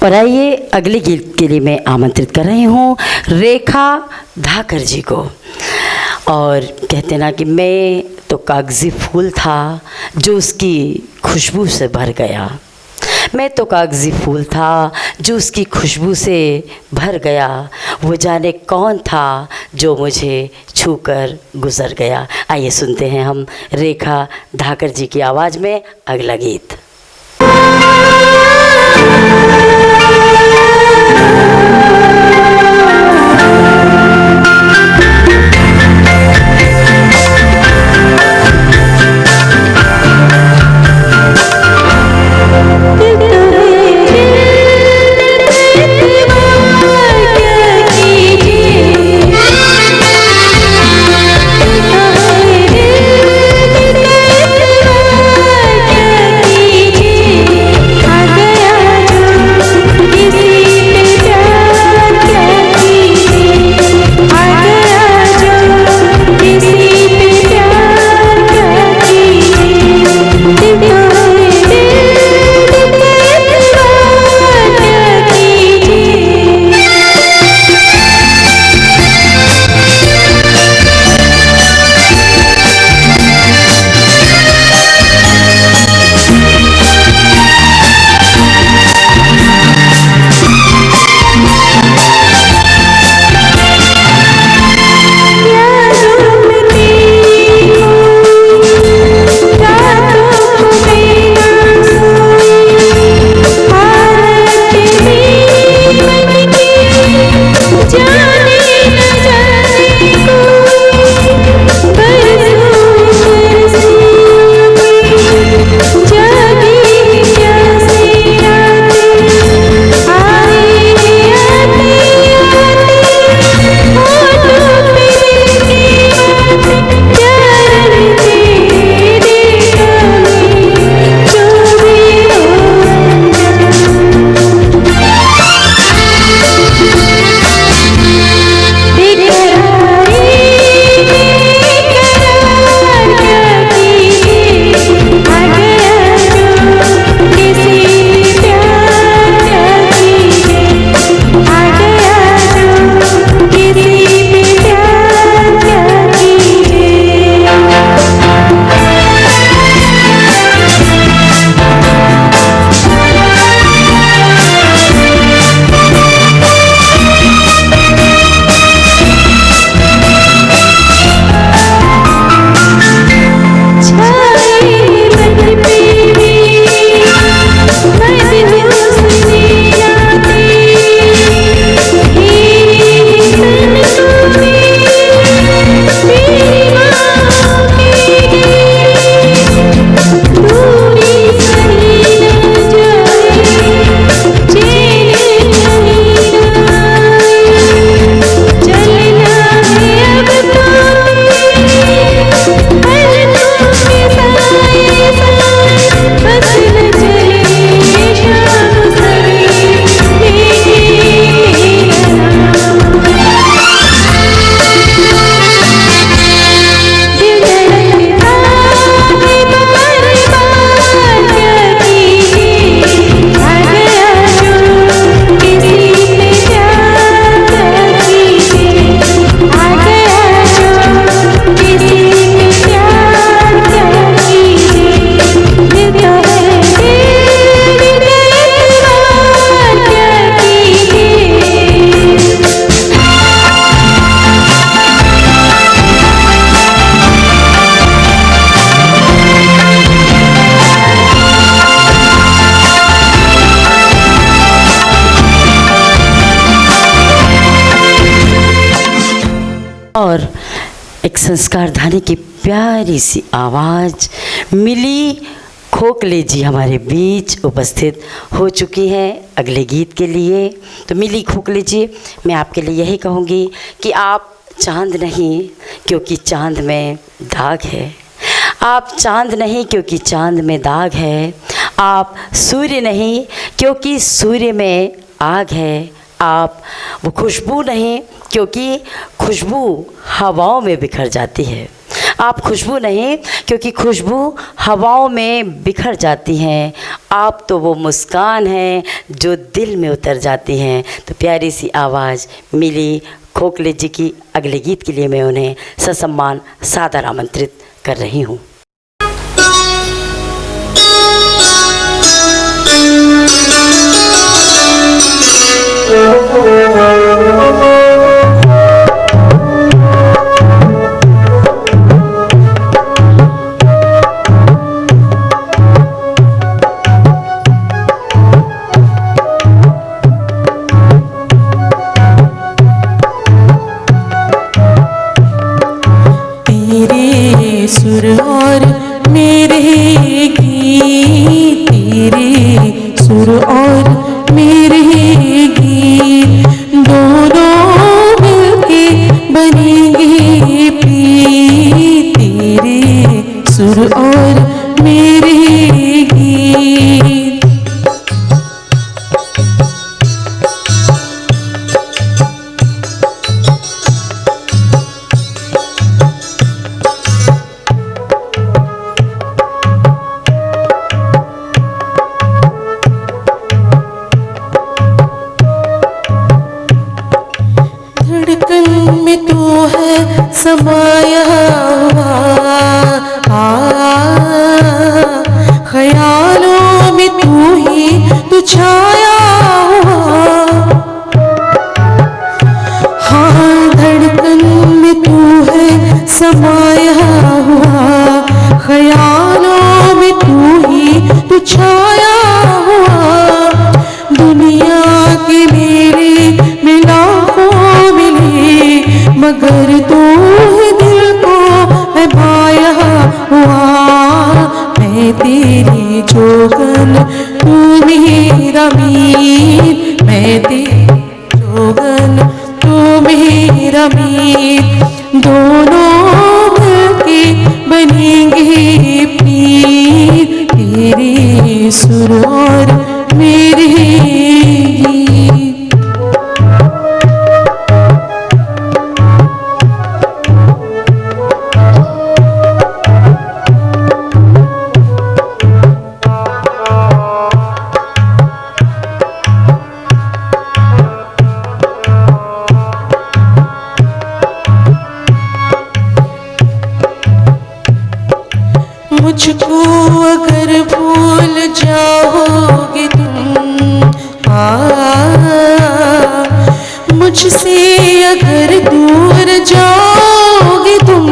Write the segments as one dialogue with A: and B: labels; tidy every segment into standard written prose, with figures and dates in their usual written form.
A: और आइए अगले गीत के लिए मैं आमंत्रित कर रही हूँ रेखा धाकर जी को। और कहते ना कि मैं तो कागज़ी फूल था जो उसकी खुशबू से भर गया, मैं तो कागज़ी फूल था जो उसकी खुशबू से भर गया, वो जाने कौन था जो मुझे छूकर गुज़र गया। आइए सुनते हैं हम रेखा धाकर जी की आवाज़ में अगला गीत। और एक संस्कार धानी की प्यारी सी आवाज़ मिली खोखले जी हमारे बीच उपस्थित हो चुकी हैं अगले गीत के लिए। तो मिली खोखले जी, मैं आपके लिए यही कहूँगी कि आप चांद नहीं क्योंकि चांद में दाग है, आप चांद नहीं क्योंकि चांद में दाग है, आप सूर्य नहीं क्योंकि सूर्य में आग है, आप वो खुशबू नहीं क्योंकि खुशबू हवाओं में बिखर जाती है, आप खुशबू नहीं, क्योंकि खुशबू हवाओं में बिखर जाती हैं। आप तो वो मुस्कान हैं जो दिल में उतर जाती हैं। तो प्यारी सी आवाज़ मिली खोखले जी की अगले गीत के लिए मैं उन्हें ससम्मान सादर आमंत्रित कर रही हूँ।
B: सुर और मेरे गीत, तेरे सुर और मेरे गीत दोनों मिलके बनेंगे प्रीत। तेरे सुर और मेरे गीत। समाया हुआ ख्यालों में तू ही तू छाया हुआ। हाँ धड़कन में तू है समाया हुआ, ख्यालों में तू ही तू छाया हुआ। दुनिया के मेरे मिलाफों मिले, मगर तू ही दिल को है पाया हुआ। मैं तेरी जोगन तू मेरा मीर, मैं तेरी जोगन तू मेरा मीर दोनों मिलके बनेंगे पीर। तेरे सुर और मेरे गीत। मुझको अगर भूल जाओगे तुम, मुझसे अगर दूर जाओगे तुम,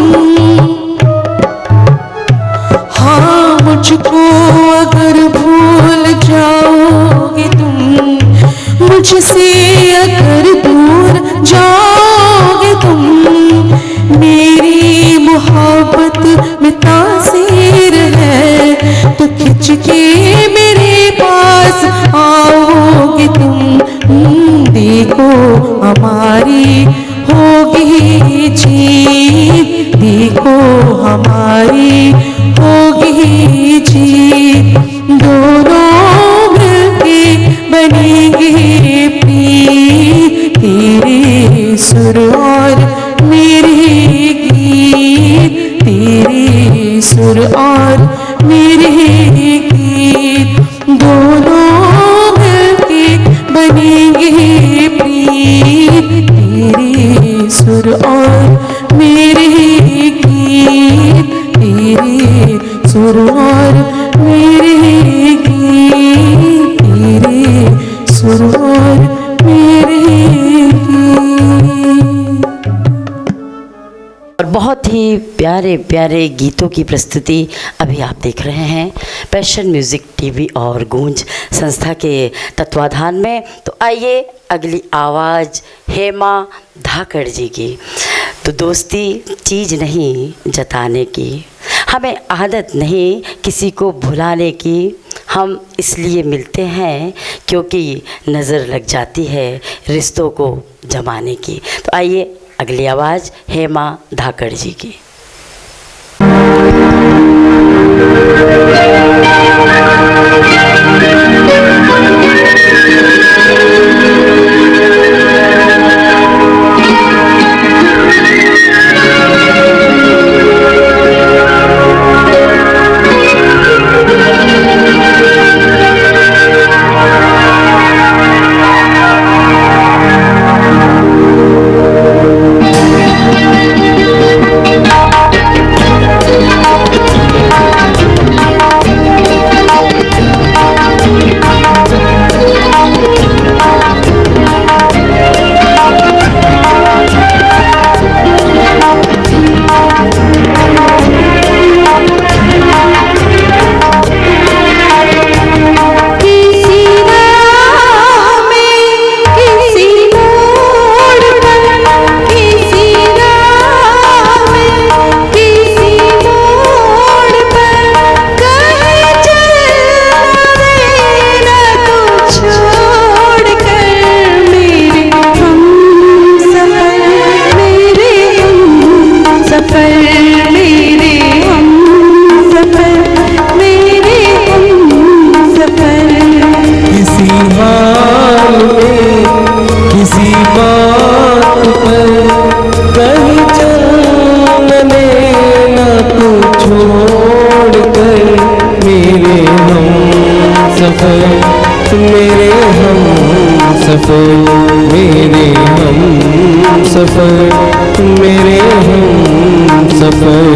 B: हाँ मुझको अगर भूल जाओगे तुम, मुझसे अगर दूर जाओगे तुम, मेरी मोहब्बत में तासीर है तो खिंच के मेरे पास आओगे तुम। देखो हमारी होगी जीत, देखो हमारी होगी जीत दोनों मिलके बनेंगे प्रीत। तेरे सुर और मेरे गीत, तेरे सुर और मेरे गीत दोनों मिलके बनेंगे प्रीत। तेरे सुर और मेरे गीत, तेरे सुर और मेरे गीत, तेरे सुर और मेरे गीत।
A: और बहुत ही प्यारे प्यारे गीतों की प्रस्तुति अभी आप देख रहे हैं पैशन म्यूज़िक टीवी और गूंज संस्था के तत्वाधान में। तो आइए अगली आवाज़ हेमा धाकड़ जी की। तो दोस्ती चीज़ नहीं जताने की, हमें आदत नहीं किसी को भुलाने की, हम इसलिए मिलते हैं क्योंकि नज़र लग जाती है रिश्तों को जमाने की। तो आइए अगली आवाज़ हेमा धाकड़ जी की।
C: सफर मेरे हम सफर, मेरे हम सफर, मेरे हम सफर।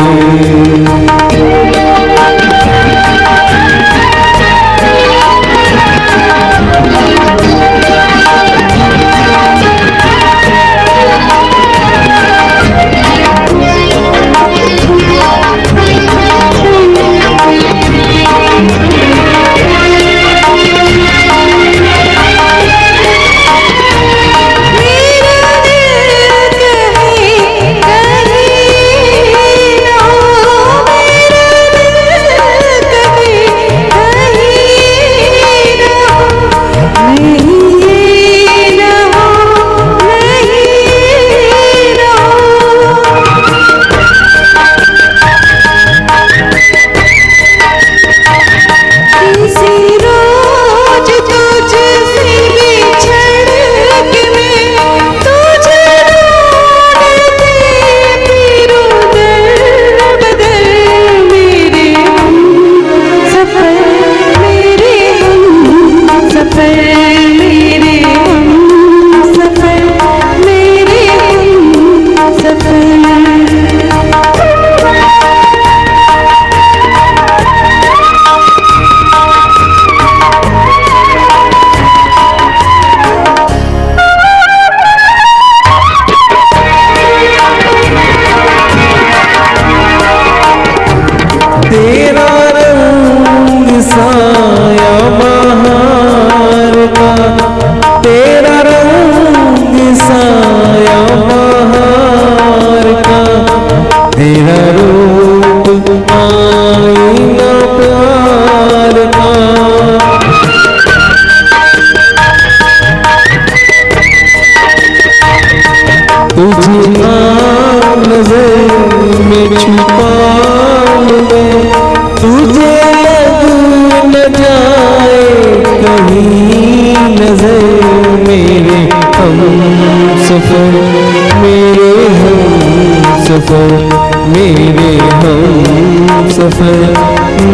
C: मेरे हम सफर,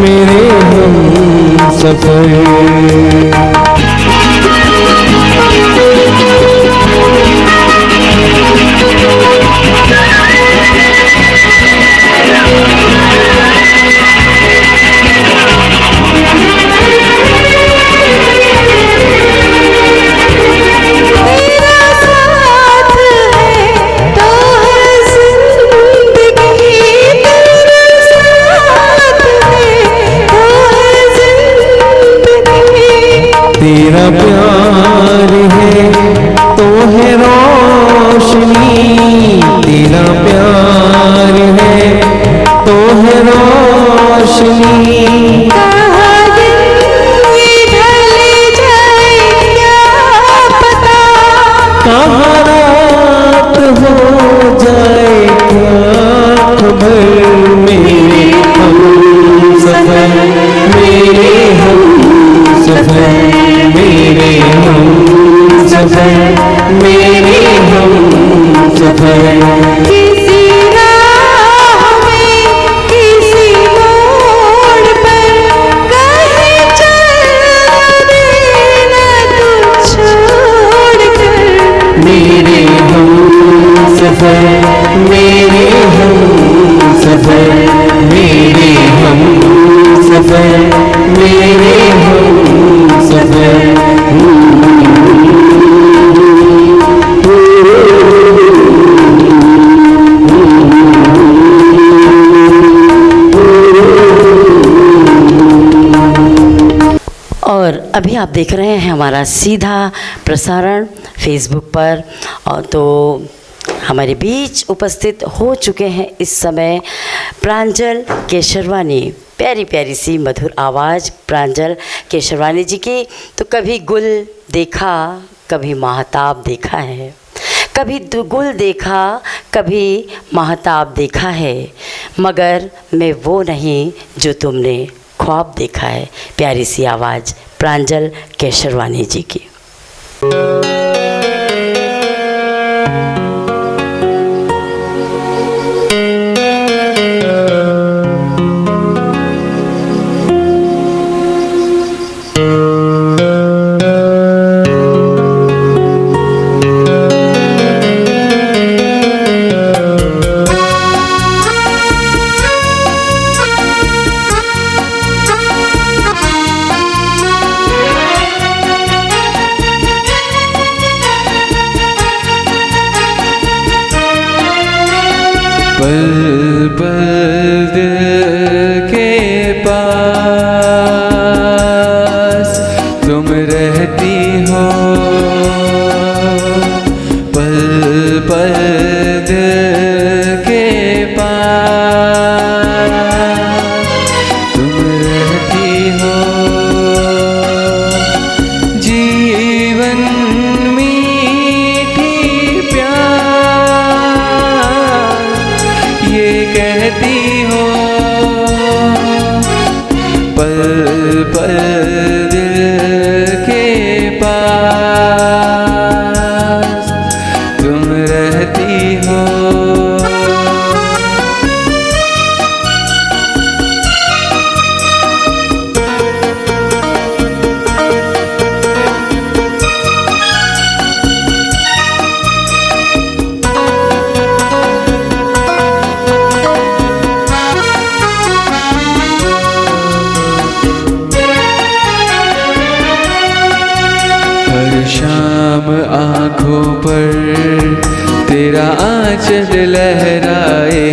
C: मेरे हम सफर। तेरा प्यार है तो है रोशनी, तेरा प्यार है तो है रोशनी।
B: कहाँ दिन ढल जाए क्या पता,
C: कहाँ रात हो जाए क्या खबर। मेरे हम सफर, मेरे हम सफर, मेरे हम सफर, मेरे हम सफर।
B: किसी राह में किसी मोड़ पर कहीं चल देना तू छोड़ कर।
C: मेरे हम सफर, मेरे हम सफर, मेरे हम सफर, मेरे हम सफर।
A: और अभी आप देख रहे हैं हमारा सीधा प्रसारण फेसबुक पर। और तो हमारे बीच उपस्थित हो चुके हैं इस समय प्रांजल केशरवानी। प्यारी प्यारी सी मधुर आवाज़ प्रांजल केशरवानी जी की। तो कभी गुल देखा, कभी महताब देखा है, कभी गुल देखा, कभी महताब देखा है, मगर मैं वो नहीं जो तुमने ख्वाब देखा है। प्यारी सी आवाज़ प्रांजल केशरवानी जी की।
C: पास तुम रहती हो, पल पल दिल के पास तुम रहती हो। जीवन मीठी प्यार ये कहती हो, पल पल दिल के पास तुम रहती हो। हर शाम आँखों पर तेरा आंचल लहराए,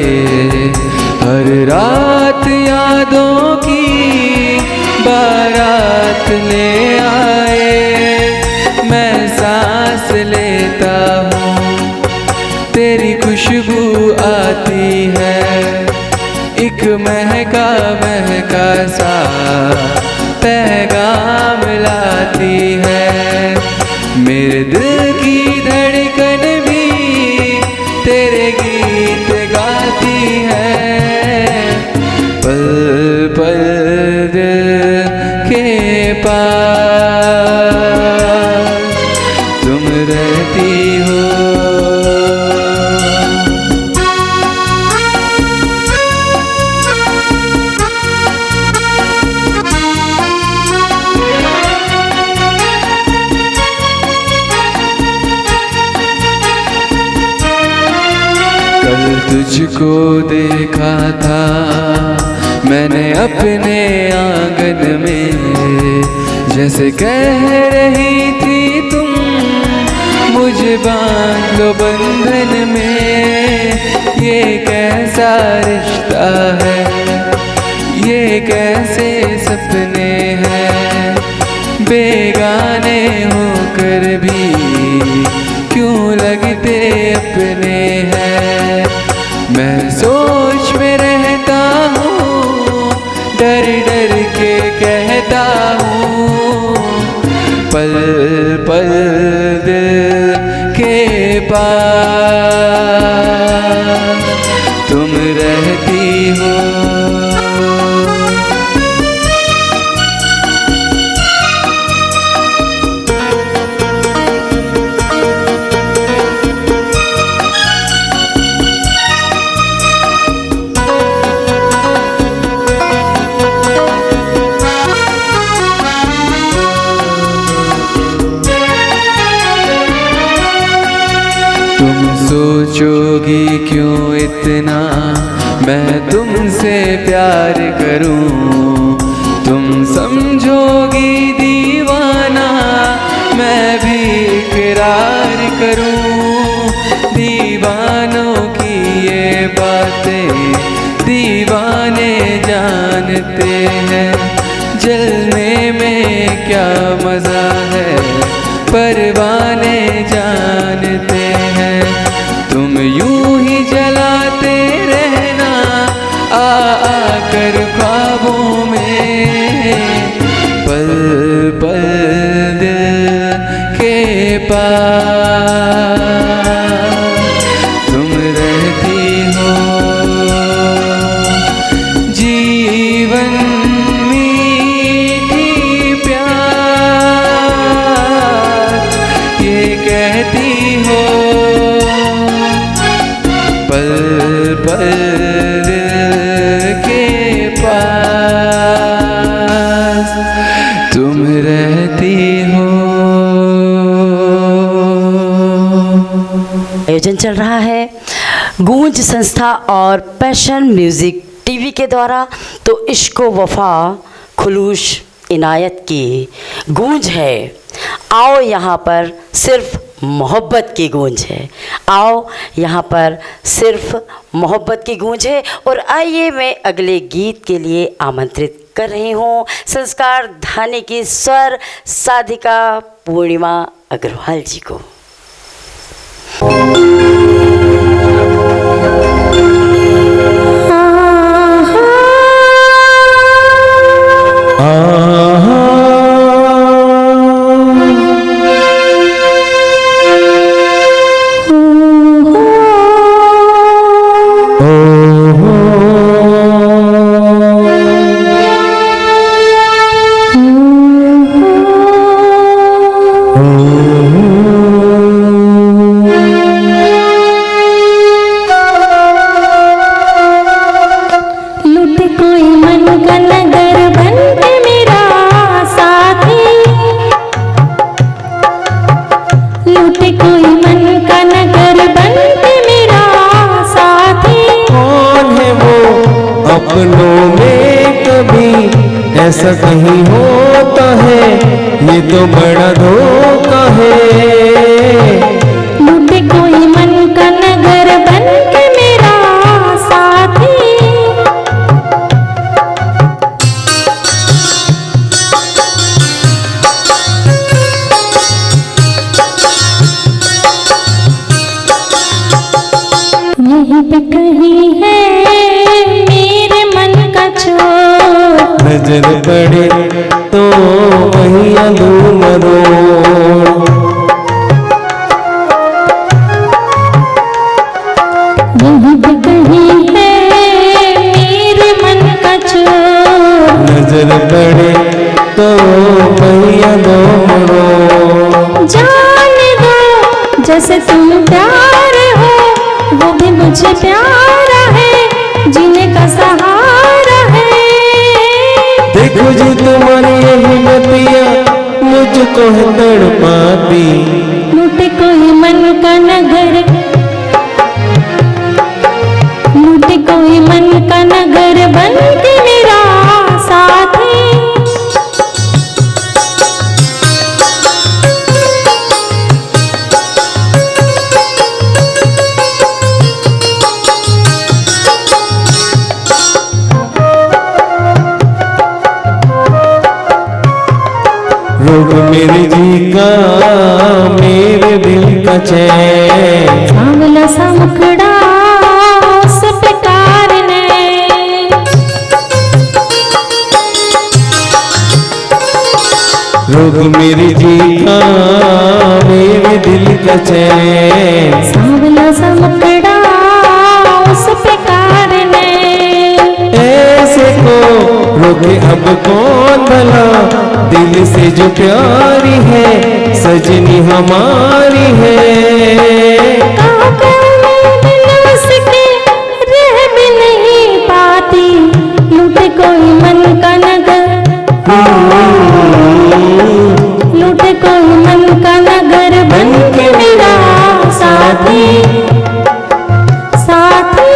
C: हर रात यादों की बारात ले आए। मैं सांस लेता हूँ तेरी खुशबू आती है, एक महका महका सा पैगाम लाती है। मेरे दिल की धड़कन भी तेरे गीत गाती है, पल पल दिल के पास तुम रहती हो। कल तुझको देखा था मैंने अपने आंगन में, जैसे कह रही थी तुम मुझे बांध लो बंधन में। ये कैसा रिश्ता है, ये कैसे सपने हैं, बेगाने होकर भी क्यों लगते अपने हैं। मैं सोच में रहता हूँ, डर डर के कहता हूँ, पल पल दिल के पास तुम रहती हो। तुम सोचोगी क्यों इतना मैं तुमसे प्यार करूं, तुम समझोगी दीवाना मैं भी इकरार करूं। दीवानों की ये बातें दीवाने जानते हैं, जलने में क्या मजा है परवाने जानते हैं। तुम यूं ही जलाते रहना आकर ख्वाबों में, पल पल दिल के पास तुम रहती हो। जीवन मीठी प्यार ये कहती हो, पल पल दिल के पास तुम रहती हो।
A: आयोजन चल रहा है गूंज संस्था और पैशन म्यूजिक टीवी के द्वारा। तो इश्को वफा खुलूस इनायत की गूंज है। आओ यहाँ पर सिर्फ मोहब्बत की गूंज है। आओ, यहाँ पर सिर्फ मोहब्बत की गूंज है। और आइए मैं अगले गीत के लिए आमंत्रित कर रही हूँ संस्कार धानी की स्वर साधिका पूर्णिमा अग्रवाल जी को।
D: अपनों में कभी ऐसा कहीं होता है, ये तो बड़ा धोखा है।
B: लूटे कोई मन का नगर बन के मेरा साथी। यहीं पे कहीं है
D: नजर पड़े तो वहीं अंधू मरोड़।
B: यहीं पे कहीं है मेरे मन का चोर।
D: नजर पड़े तो वहीं अंधू मरोड़।
B: जाने दो जैसे तुम प्यार हो, वो भी मुझे प्यारा है, जीने का सहारा है।
D: देखो जी तुम्हारी यही बतिया मुझको है तड़पाती।
B: लूटे कोई मन का नगर, लूटे कोई मन का नगर बन के मेरा साथी।
D: रोग मेरे जी का मेरे दिल का चैन।
B: सांवला सा मुखड़ा उस प्रकार ने,
D: रोग मेरे जी का मेरे दिल का चैन।
B: सांवला सा मुखड़ा उस प्रकार ने।
D: ऐसे को रोके अब कौन भला, दिल से जो प्यारी है सजनी हमारी है।
B: रह भी नहीं पाती, लूटे कोई मन का नगर, लूटे कोई मन का नगर बन के मेरा साथी। साथी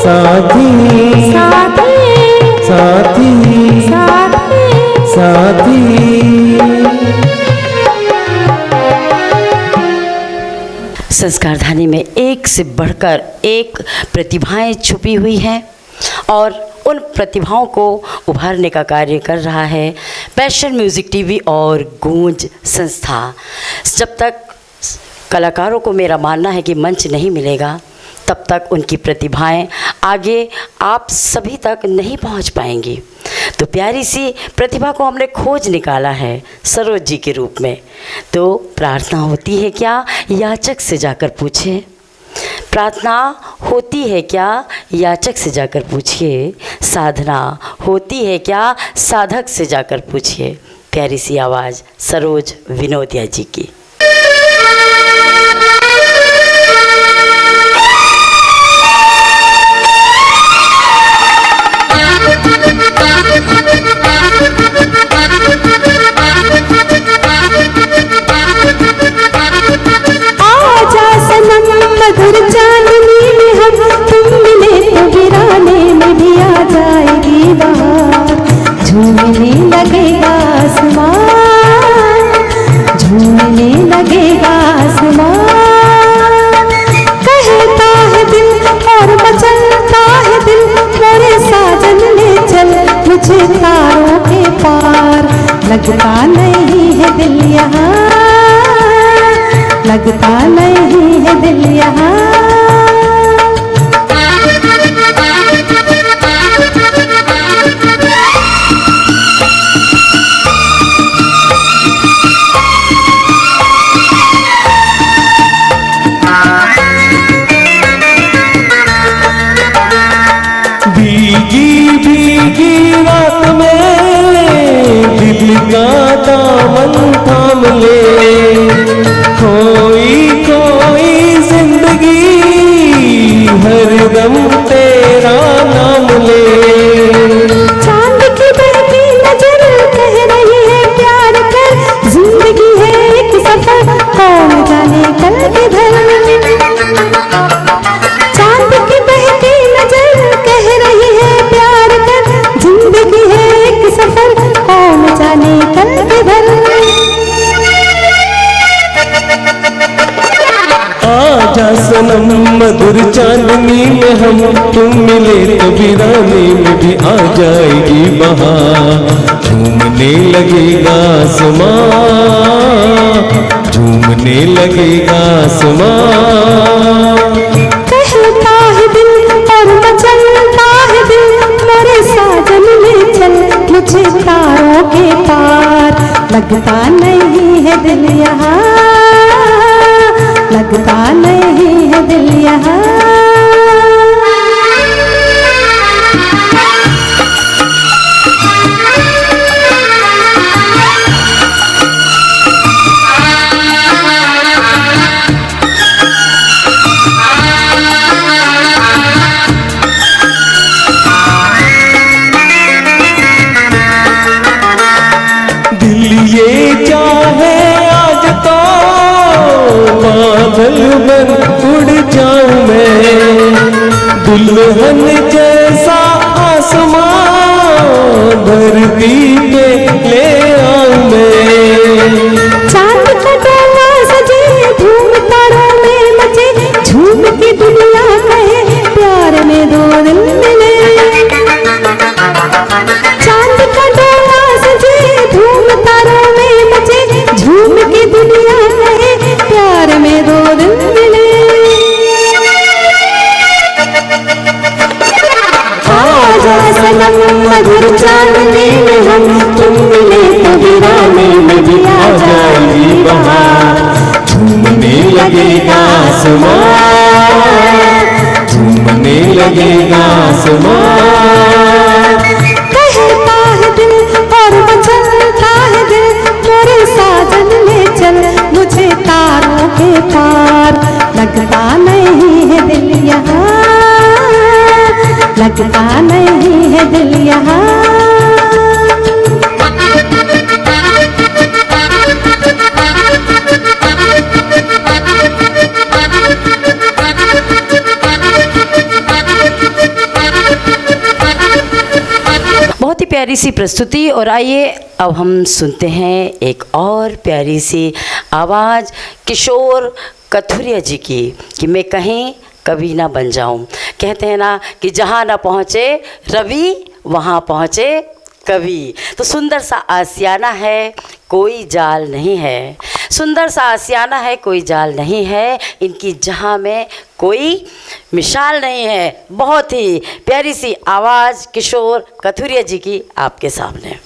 D: साथी
B: साथी
D: साथी
B: साथी
D: साथी।
A: संस्कार धानी में एक से बढ़कर एक प्रतिभाएं छुपी हुई हैं और उन प्रतिभाओं को उभारने का कार्य कर रहा है पैशन म्यूज़िक टीवी और गूंज संस्था। जब तक कलाकारों को मेरा मानना है कि मंच नहीं मिलेगा, तब तक उनकी प्रतिभाएं आगे आप सभी तक नहीं पहुंच पाएंगी। तो प्यारी सी प्रतिभा को हमने खोज निकाला है सरोज जी के रूप में। तो प्रार्थना होती है क्या, याचक से जाकर पूछिए। प्रार्थना होती है क्या, याचक से जाकर पूछिए। साधना होती है क्या, साधक से जाकर पूछिए। प्यारी सी आवाज़ सरोज विनोदिया जी की।
B: आजा सनम मधुर चांदनी में हम तुम मिले तो गिराने में भी आ जाएगी बात। झूमने लगेगा आसमान, झूमने लगेगा आसमान। लगता नहीं है दिल यहाँ, लगता नहीं है दिल यहाँ।
D: भीगी भीगी रात में दिल का दामन थाम ले, खोई खोई जिंदगी हरदम तेरा नाम ले।
B: चांद की बहती नजर कह रही है प्यार कर, जिंदगी है एक सफर कौन जाने कल किधर। चांद की बहती नजर कह रही है प्यार कर, जिंदगी है एक सफर कौन जाने कल किधर।
D: आजा सनम मधुर चांदनी में हम तुम मिले तो वीराने में भी आ जाएगी बहार। झूमने लगेगा आसमां, झूमने लगेगा आसमां।
B: कहता है दिल और मचलता है दिल, मेरे साजन ले चल मुझे तारों के पार। लगता नहीं है दिल यहाँ, लगता नहीं है दिल यहाँ।
D: दिल ये चाहे आज तो बादल बन उड़ जाऊं मैं, दुल्हन जैसा आसमां धरती पे ले आऊं मैं।
B: चांद का डोला सजे धूम तारों में मचे, झूम की दुनिया कहे प्यार में दो दिल मिले। चांद का डोला सजे धूम तारों में मचे, झूम की दुनिया कहे प्यार में दो दिल मिले। आजा सनम मधुर चांदनी में हम तुम मिले तो वीराने में भी आ जाएगी बहार।
D: झूमने लगेगा आसमां, झूमने लगेगा आसमां।
B: कहता है दिल और मचलता है दिल, मेरे साजन ले चल मुझे तारों के पार। लगता नहीं है दिल यहाँ, लगता नहीं है दिल यहाँ।
A: बहुत ही प्यारी सी प्रस्तुति। और आइए अब हम सुनते हैं एक और प्यारी सी आवाज़ किशोर कथुरिया जी की, कि मैं कहीं कभी ना बन जाऊं। कहते हैं ना कि जहाँ ना पहुँचे रवि वहाँ पहुँचे कवि। तो सुंदर सा आसियाना है, कोई जाल नहीं है। सुंदर सा आसियाना है, कोई जाल नहीं है। इनकी जहाँ में कोई मिसाल नहीं है। बहुत ही प्यारी सी आवाज़ किशोर कथुरिया जी की आपके सामने।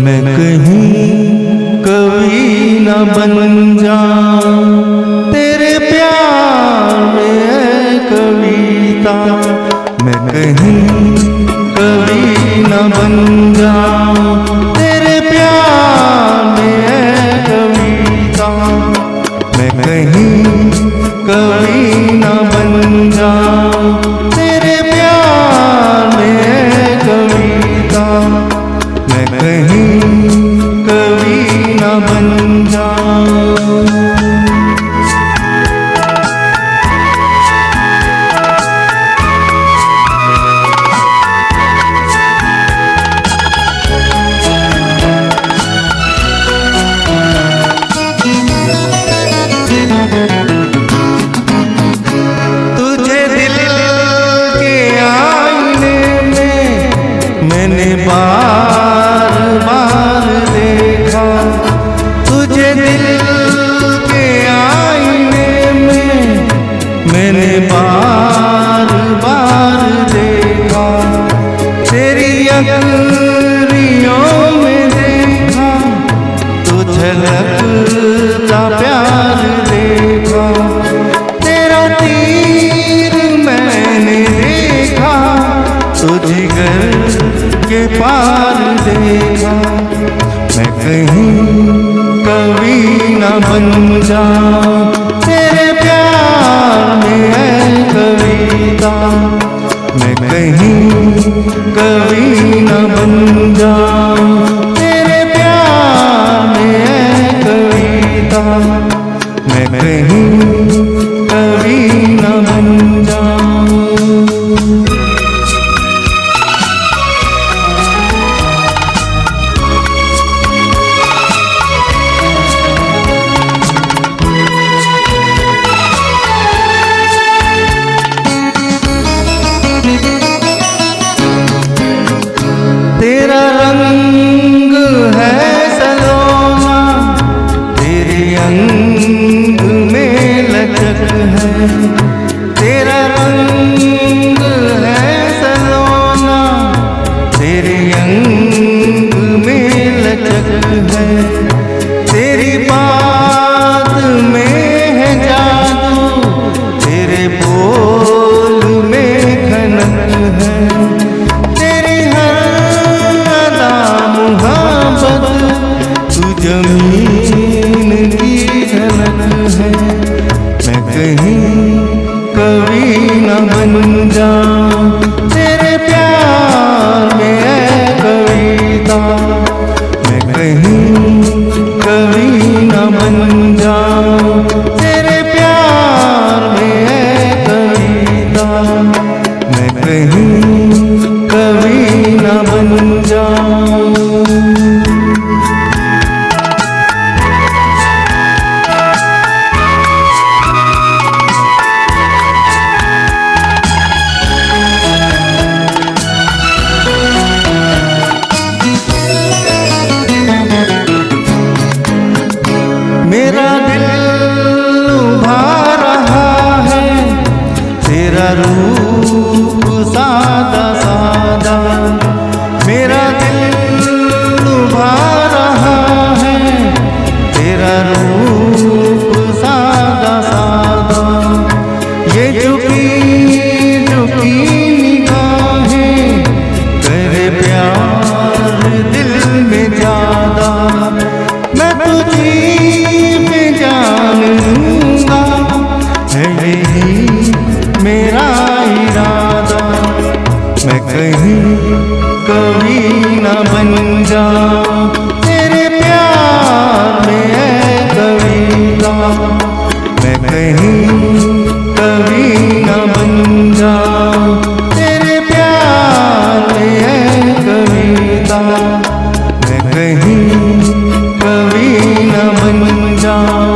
C: मैं कहीं कभी न बन जाऊं तेरे प्यार में है कविता। मैं कहीं कभी न बन जाऊं तेरे प्यार में है कविता। मैं कहीं कभी न बन जाऊं तेरे प्यार में है कविता। मैं कहीं कभी न बन जाऊं। कभी न बन जाऊं। तेरा रंग है सलोना, तेरे अंग में लचक है। तेरा रंग है सलोना, तेरे अंग में लचक है। तेरी बात में है जादू, तेरे बोल में खनक है। जमीन की झलक है। मैं कहीं कभी न बन जाऊं तेरे प्यार में है कविता। मैं कहीं कभी न बन जाऊं तेरे प्यार में है कविता। मैं कहीं कभी न बन जाऊं। मेरा दिल लुभा रहा है तेरा रूप सादा सादा। मेरा दिल लुभा रहा है तेरा रूप सादा सादा। ये झुकी झुकी निगाहें करे प्यार दिल में ज्यादा। मैं तुझी जान लूंगा है यही मेरा इरादा। मैं कहीं कभी न बन जाऊं तेरे प्यार में है कविता। मैं कहीं कभी न बन जाऊं तेरे प्यार में है कविता। मैं कहीं कभी न बन जाऊं।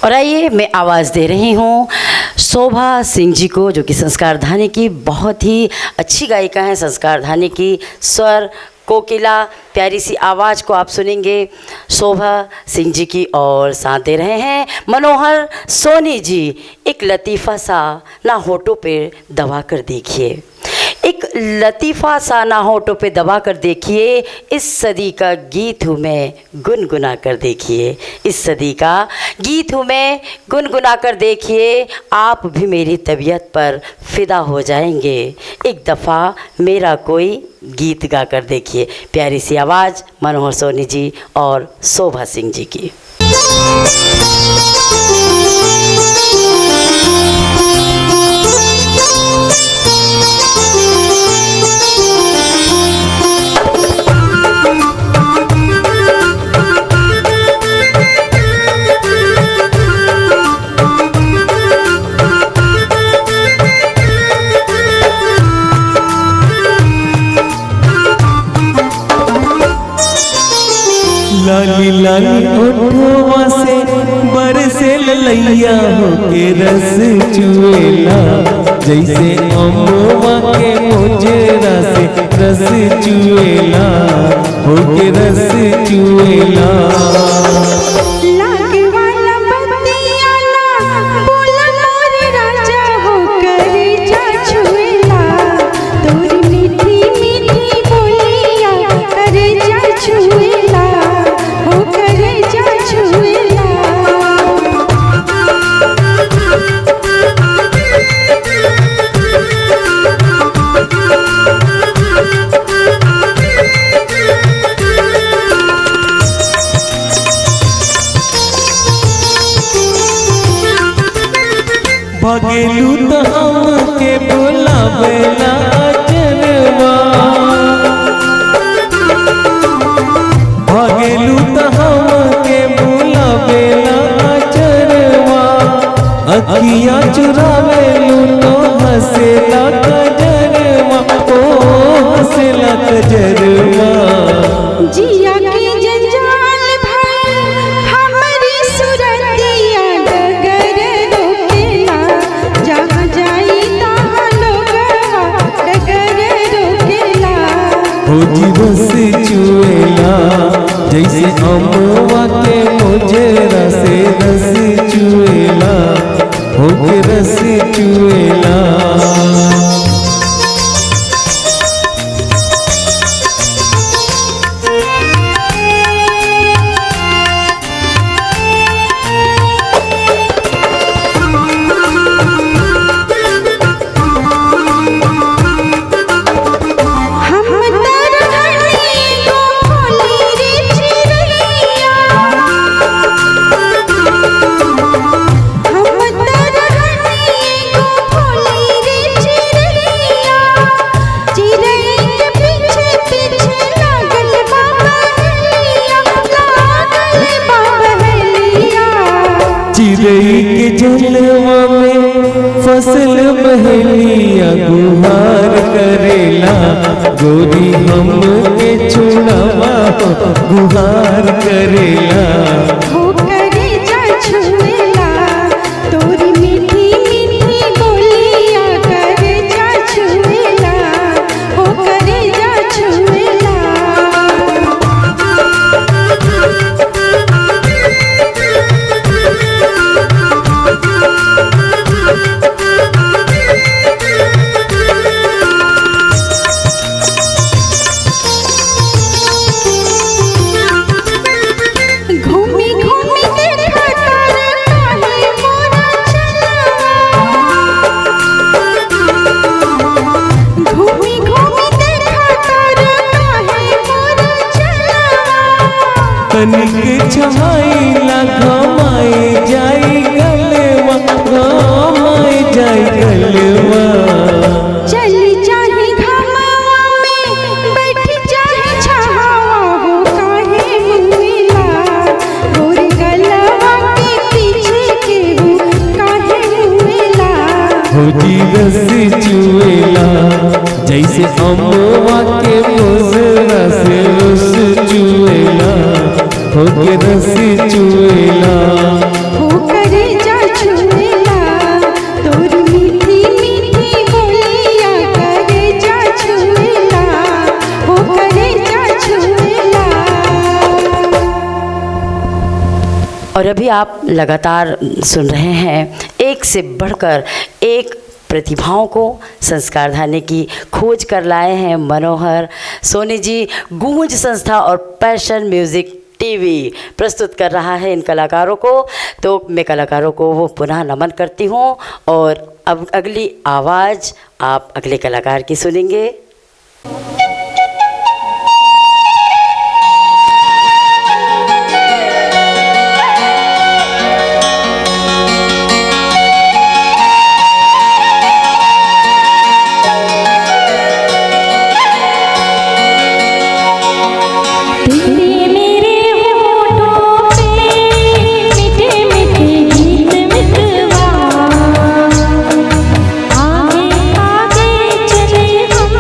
A: और आइए मैं आवाज़ दे रही हूँ शोभा सिंह जी को, जो कि संस्कार धानी की बहुत ही अच्छी गायिका हैं। संस्कार धानी की स्वर कोकिला प्यारी सी आवाज़ को आप सुनेंगे शोभा सिंह जी की। और साथ दे रहे हैं मनोहर सोनी जी। एक लतीफ़ा सा ना होठों पे दबा कर देखिए, एक लतीफ़ा सा ना होठों पे दबा कर देखिए। इस सदी का गीत हूँ मैं गुनगुना कर देखिए। इस सदी का गीत हूँ मैं गुनगुना कर देखिए। आप भी मेरी तबीयत पर फ़िदा हो जाएंगे। एक दफ़ा मेरा कोई गीत गा कर देखिए। प्यारी सी आवाज़ मनोहर सोनी जी और शोभा सिंह जी की।
D: लाली लाली ओठवा से बरसे ललैया होके रस चुएला। जैसे अमवा के मोजरा से रस चुएला होके रस चुएला।
B: लागे वाला बतिया ना बोला मोर राजा होकर जा छुएला। तोरी मीठी मीठी बोलिया कर जा छुएला होकर जा छुएला।
D: भगेलू तो हमके बुलावेला जनवा। भगेलू तो हमके बुला अखियाँ चुरावे लूटो हंसेला कजरवा ओ हंसेला कजरवा
B: जिया के जंजाल भर हमारी सुरतिया डगर रोकेला जहाँ जाई तहाँ लोगवा डगर रोकेला
D: हो जी रस चुएला जैसे अमवा के मोजरा से रस चुएला हो के रस चुएला चिरई के जलवा में फसल बहलिया गुहार करेला गोरी हम के छुड़ावा गुहार करेला
B: हो करे जा छुएला तोरी मीठी मीठी बोलिया करे जा छुएला हो करे जा छुएला घूमी घूमी देखा तारे काहे मोरा चलवा घूमी घूमी देखा तारे काहे मोरा चलवा
D: तनिक छमाईला घमाई जाई गलवा घमाई जाई गलवा
B: चली चाहे घमावा में बैठी चाहे छहावा हो काहे मुएला गोरे गलवा के पीछे के हो काहे मुएला
D: हो जी रस चुएला जैसे अमवा के मोजरा से रस चुएला हो के रस चुएला
B: हो करे जा छुएला तोरी मीठी मीठी बोलिया करे जा छुएला हो करे जा छुएला
A: और अभी आप लगातार सुन रहे हैं एक से बढ़कर एक प्रतिभाओं को संस्कार धारने की खोज कर लाए हैं मनोहर सोनी जी। गूंज संस्था और पैशन म्यूजिक टीवी प्रस्तुत कर रहा है इन कलाकारों को। तो मैं कलाकारों को वो पुनः नमन करती हूँ और अब अगली आवाज़ आप अगले कलाकार की सुनेंगे।
B: आगे आगे चले हम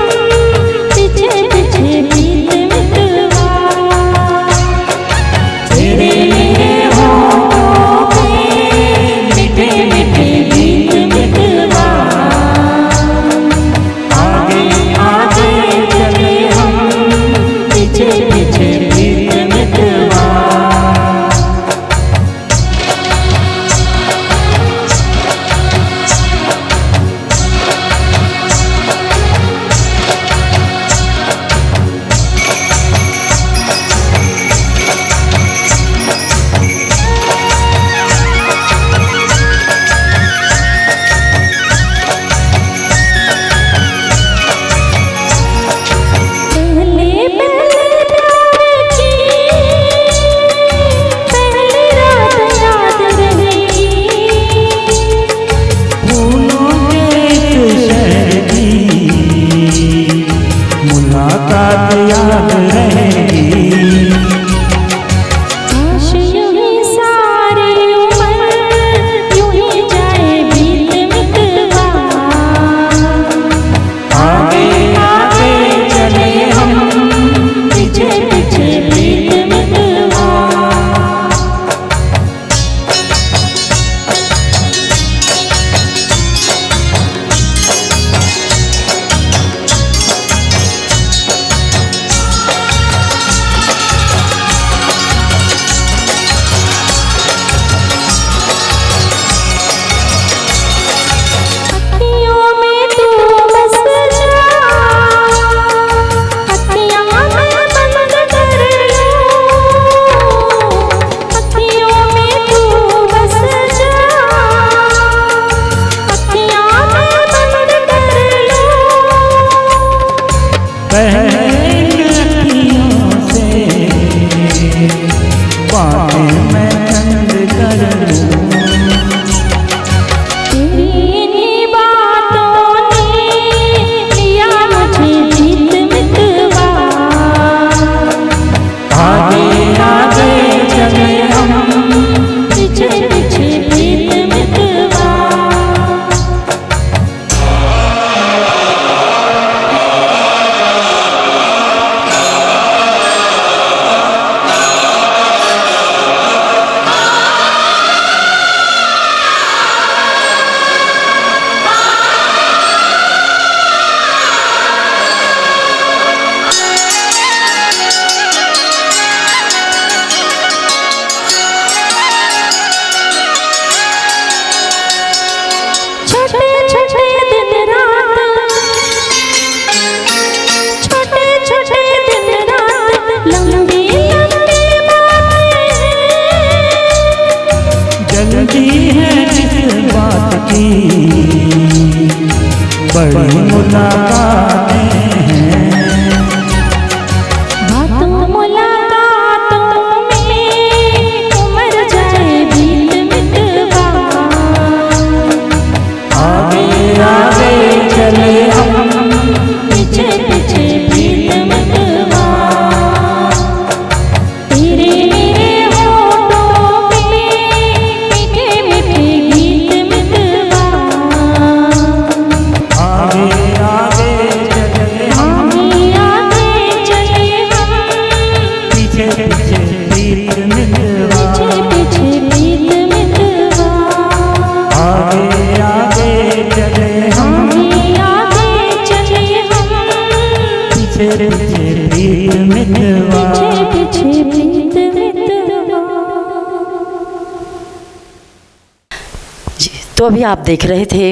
A: तो अभी आप देख रहे थे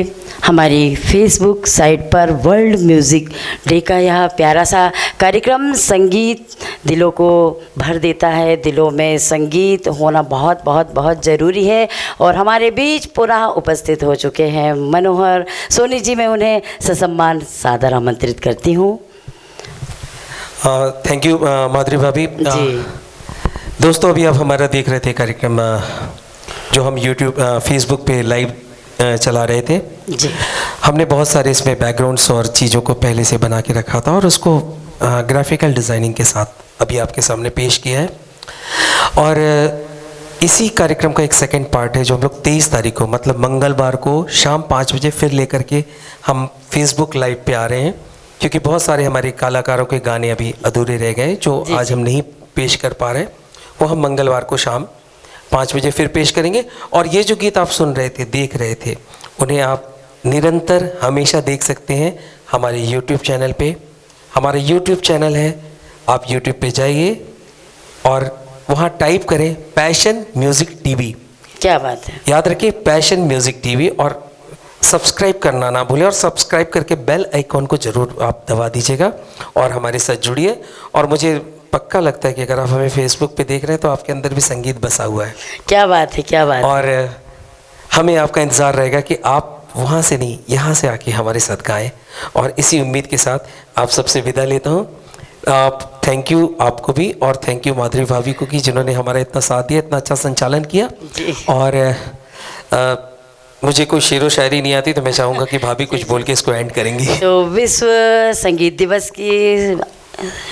A: हमारी फेसबुक साइट पर वर्ल्ड म्यूज़िक डे का यह प्यारा सा कार्यक्रम। संगीत दिलों को भर देता है, दिलों में संगीत होना बहुत बहुत बहुत ज़रूरी है। और हमारे बीच पुनः उपस्थित हो चुके हैं मनोहर सोनी जी। मैं उन्हें ससम्मान सादर आमंत्रित करती हूँ।
E: थैंक यू माधुरी भाभी
A: जी।
E: दोस्तों, अभी आप हमारा देख रहे थे कार्यक्रम जो हम यूट्यूब फेसबुक पे लाइव चला रहे थे।
A: जी।
E: हमने बहुत सारे इसमें बैकग्राउंड्स और चीज़ों को पहले से बना के रखा था और उसको ग्राफिकल डिज़ाइनिंग के साथ अभी आपके सामने पेश किया है। और इसी कार्यक्रम का एक सेकंड पार्ट है जो हम लोग 23 तारीख को, मतलब मंगलवार को शाम 5 बजे फिर लेकर के हम फेसबुक लाइव पे आ रहे हैं, क्योंकि बहुत सारे हमारे कलाकारों के गाने अभी अधूरे रह गए जो आज हम नहीं पेश कर पा रहे। वो हम मंगलवार को शाम 5 बजे फिर पेश करेंगे। और ये जो गीत आप सुन रहे थे, देख रहे थे, उन्हें आप निरंतर हमेशा देख सकते हैं हमारे यूट्यूब चैनल पे। हमारा यूट्यूब चैनल है, आप यूट्यूब पे जाइए और वहाँ टाइप करें पैशन म्यूज़िक टीवी।
A: क्या बात है।
E: याद रखिए पैशन म्यूज़िक टीवी, और सब्सक्राइब करना ना भूलें। और सब्सक्राइब करके बेल आइकॉन को ज़रूर आप दबा दीजिएगा और हमारे साथ जुड़िए। और मुझे पक्का लगता है कि अगर आप हमें फेसबुक पे देख रहे हैं तो आपके अंदर भी संगीत बसा हुआ है।
A: क्या बात है, क्या बात है।
E: और हमें आपका इंतज़ार रहेगा कि आप वहाँ से नहीं, यहाँ से आके हमारे साथ गाएं। और इसी उम्मीद के साथ आप सबसे विदा लेता हूँ। आप थैंक यू आपको भी, और थैंक यू माधुरी भाभी को कि जिन्होंने हमारा इतना साथ दिया, इतना अच्छा संचालन किया। और मुझे कोई शेरो शायरी नहीं आती, तो मैं चाहूँगा कि भाभी कुछ बोल के इसको एंड करेंगी।
A: तो विश्व संगीत दिवस की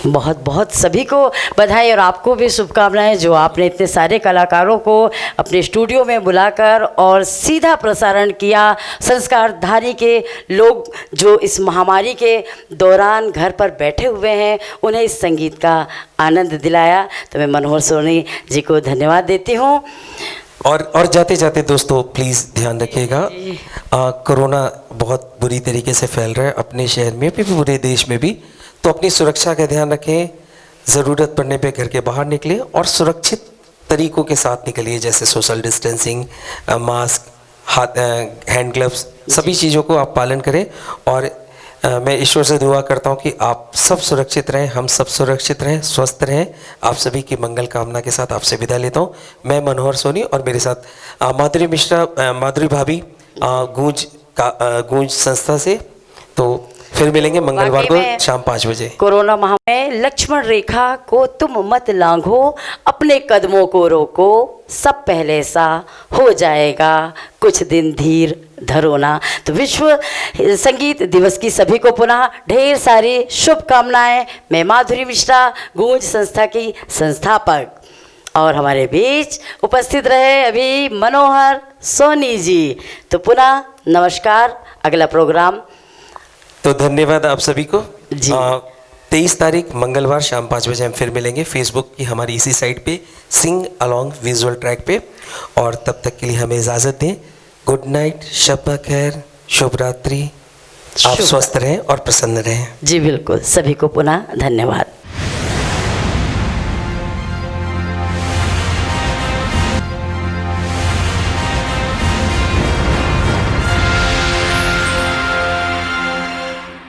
A: बहुत बहुत सभी को बधाई और आपको भी शुभकामनाएं, जो आपने इतने सारे कलाकारों को अपने स्टूडियो में बुलाकर और सीधा प्रसारण किया। संस्कारधारी के लोग जो इस महामारी के दौरान घर पर बैठे हुए हैं, उन्हें इस संगीत का आनंद दिलाया। तो मैं मनोहर सोनी जी को धन्यवाद देती हूँ।
E: और जाते जाते दोस्तों प्लीज़ ध्यान रखिएगा, कोरोना बहुत बुरी तरीके से फैल रहा है अपने शहर में भी, पूरे देश में भी। तो अपनी सुरक्षा का ध्यान रखें, ज़रूरत पड़ने पे घर के बाहर निकलें और सुरक्षित तरीक़ों के साथ निकलिए, जैसे सोशल डिस्टेंसिंग, मास्क, हाथ, हैंड ग्लव्स, सभी चीज़ों को आप पालन करें। और मैं ईश्वर से दुआ करता हूँ कि आप सब सुरक्षित रहें, हम सब सुरक्षित रहें, स्वस्थ रहें। आप सभी की मंगल कामना के साथ आपसे विदा लेता हूँ। मैं मनोहर सोनी और मेरे साथ माधुरी मिश्रा, माधुरी भाभी गूंज संस्था से। तो फिर मिलेंगे मंगलवार को शाम 5 बजे।
A: कोरोना महामारी में लक्ष्मण रेखा को तुम मत लांघो, अपने कदमों को रोको, सब पहले सा हो जाएगा, कुछ दिन धीर धरो ना। तो विश्व संगीत दिवस की सभी को पुनः ढेर सारी शुभकामनाएं। मैं माधुरी मिश्रा, गूंज संस्था की संस्थापक, और हमारे बीच उपस्थित रहे अभी मनोहर सोनी जी। तो पुनः नमस्कार। अगला प्रोग्राम
E: तो धन्यवाद आप सभी को।
A: जी।
E: 23 तारीख मंगलवार शाम 5 बजे हम फिर मिलेंगे फेसबुक की हमारी इसी साइट पे, सिंग अलोंग विजुअल ट्रैक पे। और तब तक के लिए हमें इजाज़त दें। गुड नाइट, शब खैर, शुभ रात्रि। आप स्वस्थ रहें और प्रसन्न रहें।
A: जी बिल्कुल, सभी को पुनः धन्यवाद।